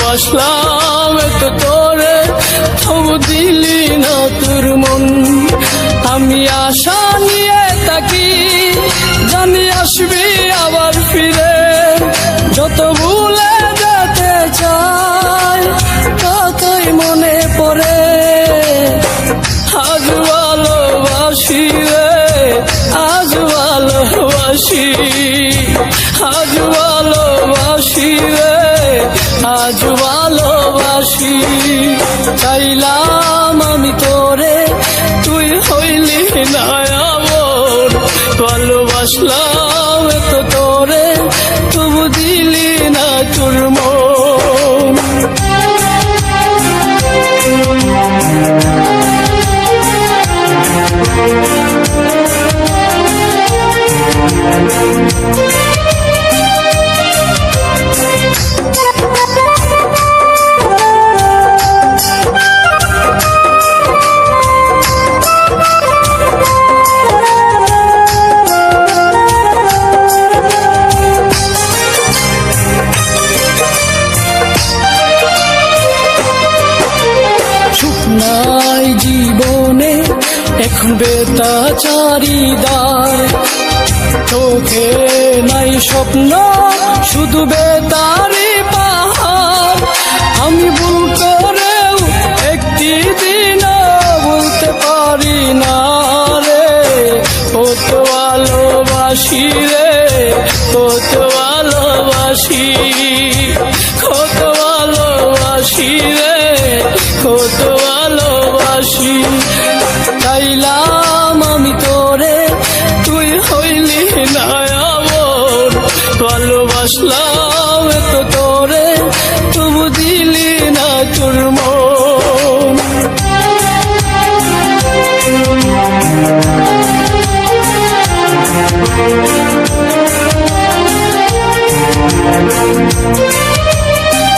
ভালোবাসলাম এত তোরে, তবু দিলি না তোর মন। আমি আশা নিয়ে থাকি, জানি আসবি আবার ফিরে। যত ভুলে যেতে চাই, ততই মনে পড়ে। আজ ভালোবাসি রে, আজ ভালোবাসি, আজ ভালোবাসি রে, আজ ভালোবাসি। চাইলাম আমি তোরে, তুই হইলি না আমার। ভালোবাসলাম এত তোরে, তবু দিলি না তোর মন। নাই জীবনে এখন বেতাচারিদার, চোখে নাই স্বপ্ন শুধু বেতার